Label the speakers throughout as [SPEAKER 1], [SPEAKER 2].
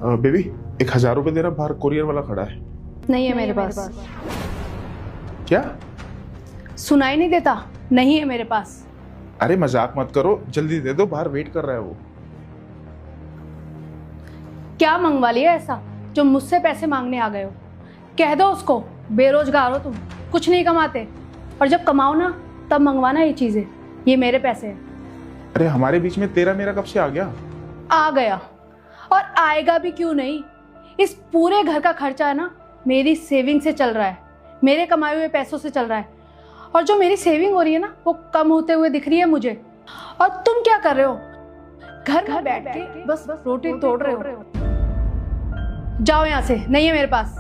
[SPEAKER 1] Baby, 1,000 रुपए दे रहा, बाहर कोरियर वाला खड़ा है।
[SPEAKER 2] नहीं है मेरे पास।
[SPEAKER 1] क्या?
[SPEAKER 2] सुनाई नहीं देता? नहीं है मेरे पास।
[SPEAKER 1] अरे मजाक मत करो, जल्दी दे दो, बाहर वेट कर रहा है वो।
[SPEAKER 2] क्या मंगवा लिया ऐसा जो मुझसे पैसे मांगने आ गए हो? कह दो उसको, बेरोजगार हो तुम, कुछ नहीं कमाते, और जब कमाओ ना तब मंगवाना ये चीजें। ये मेरे पैसे हैं।
[SPEAKER 1] अरे हमारे बीच में तेरा मेरा कब से आ गया?
[SPEAKER 2] आ गया, और आएगा भी क्यों नहीं। इस पूरे घर का खर्चा है ना मेरी सेविंग से चल रहा है, मेरे कमाए हुए पैसों से चल रहा है। और जो मेरी सेविंग हो रही है ना वो कम होते हुए दिख रही है मुझे। और तुम क्या कर रहे हो? घर में बैठ के बस रोटी तोड़ रहे हो। जाओ यहां से, नहीं है मेरे पास।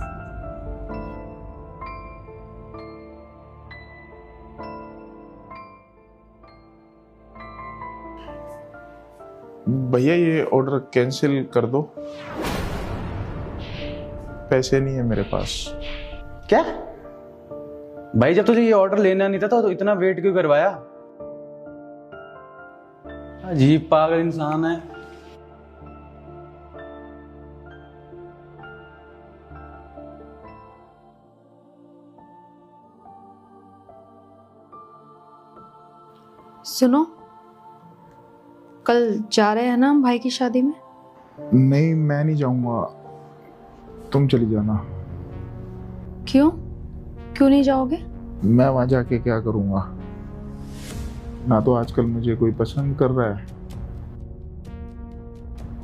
[SPEAKER 1] भैया ये ऑर्डर कैंसिल कर दो, पैसे नहीं है मेरे पास।
[SPEAKER 3] क्या भाई, जब तुझे ये ऑर्डर लेना नहीं था तो इतना वेट क्यों करवाया? अजीब पागल इंसान है।
[SPEAKER 2] सुनो, कल जा रहे हैं ना हम भाई की शादी में?
[SPEAKER 1] नहीं, मैं नहीं जाऊंगा, तुम चली जाना।
[SPEAKER 2] क्यों? क्यों नहीं जाओगे?
[SPEAKER 1] मैं वहां जाके क्या करूंगा? ना तो आजकल मुझे कोई पसंद कर रहा है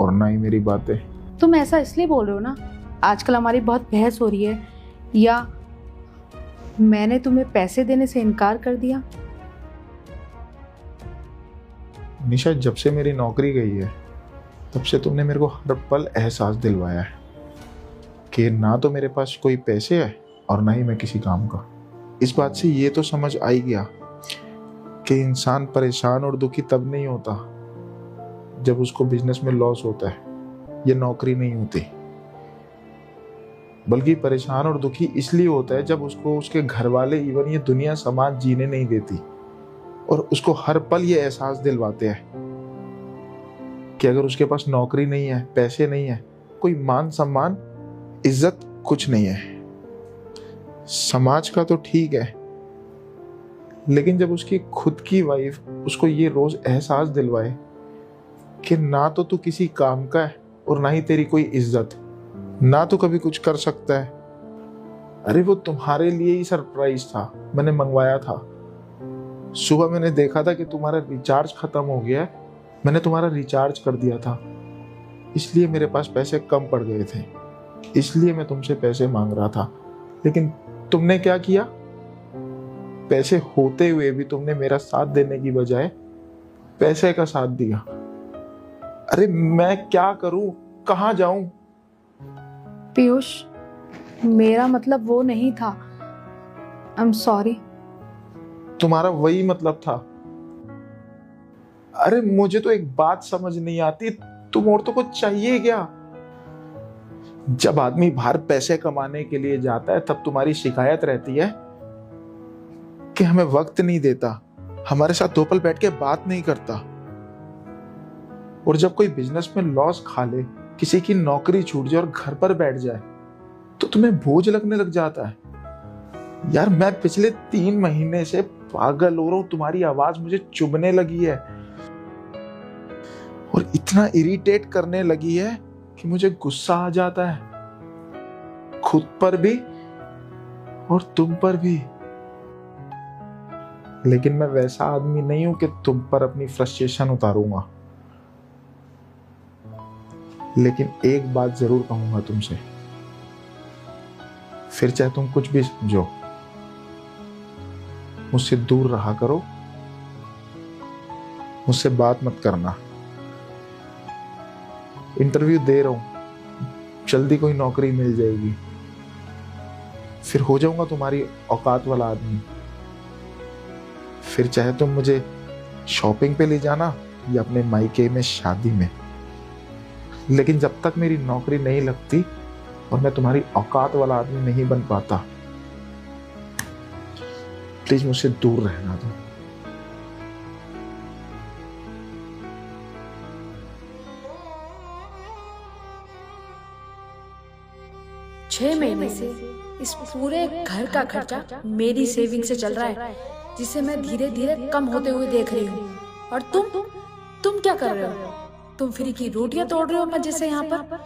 [SPEAKER 1] और ना ही मेरी बातें।
[SPEAKER 2] तुम ऐसा इसलिए बोल रहे हो ना, आजकल हमारी बहुत बहस हो रही है, या मैंने तुम्हें पैसे देने से इनकार कर दिया?
[SPEAKER 1] निशा, जब से मेरी नौकरी गई है तब से तुमने मेरे को हर पल एहसास दिलवाया है कि ना तो मेरे पास कोई पैसे है और ना ही मैं किसी काम का। इस बात से ये तो समझ आ ही गया कि इंसान परेशान और दुखी तब नहीं होता जब उसको बिजनेस में लॉस होता है, ये नौकरी नहीं होती। बल्कि परेशान और दुखी इसलिए होता है जब उसको उसके घर वाले, इवन ये दुनिया समाज जीने नहीं देती और उसको हर पल ये एहसास दिलवाते हैं कि अगर उसके पास नौकरी नहीं है, पैसे नहीं है, कोई मान सम्मान, इज्जत कुछ नहीं है। समाज का तो ठीक है, लेकिन जब उसकी खुद की वाइफ उसको ये रोज एहसास दिलवाए कि ना तो तू किसी काम का है और ना ही तेरी कोई इज्जत, ना तो कभी कुछ कर सकता है। अरे वो तुम्हारे लिए ही सरप्राइज था, मैंने मंगवाया था। सुबह मैंने देखा था कि तुम्हारा रिचार्ज खत्म हो गया है, मैंने तुम्हारा रिचार्ज कर दिया था, इसलिए मेरे पास पैसे कम पड़ गए थे, इसलिए मैं तुमसे पैसे मांग रहा था। लेकिन तुमने क्या किया? पैसे होते हुए भी तुमने मेरा साथ देने की बजाय पैसे का साथ दिया। अरे मैं क्या करूं, कहां जाऊं?
[SPEAKER 2] पीयूष, मेरा मतलब वो नहीं था। I am sorry.
[SPEAKER 1] तुम्हारा वही मतलब था? अरे मुझे तो एक बात समझ नहीं आती, तुम औरतों को चाहिए क्या? जब आदमी बाहर पैसे कमाने के लिए जाता है तब तुम्हारी शिकायत रहती है कि हमें वक्त नहीं देता, हमारे साथ दो पल बैठ के बात नहीं करता। और जब कोई बिजनेस में लॉस खा ले, किसी की नौकरी छूट जाए और घर पर बैठ जाए तो तुम्हें बोझ लगने लग जाता है। यार मैं पिछले 3 महीने से पागल हो रहा हूं, तुम्हारी आवाज मुझे चुभने लगी है और इतना इरिटेट करने लगी है कि मुझे गुस्सा आ जाता है, खुद पर भी और तुम पर भी। लेकिन मैं वैसा आदमी नहीं हूं कि तुम पर अपनी फ्रस्ट्रेशन उतारूंगा। लेकिन एक बात जरूर कहूंगा तुमसे, फिर चाहे तुम कुछ भी समझो, मुझसे दूर रहा करो, मुझसे बात मत करना। इंटरव्यू दे रहा हूं, जल्दी कोई नौकरी मिल जाएगी, फिर हो जाऊंगा तुम्हारी औकात वाला आदमी। फिर चाहे तुम मुझे शॉपिंग पे ले जाना या अपने मायके में शादी में, लेकिन जब तक मेरी नौकरी नहीं लगती और मैं तुम्हारी औकात वाला आदमी नहीं बन पाता, प्लीज मुझसे दूर रहना दो।
[SPEAKER 2] 6 महीने से इस पूरे घर का खर्चा मेरी सेविंग से चल रहा है, जिसे मैं धीरे धीरे कम होते हुए देख रही हूँ। और तुम क्या कर रहे हो? तुम फ्री की रोटियां तोड़ रहे हो मजे से यहाँ पर।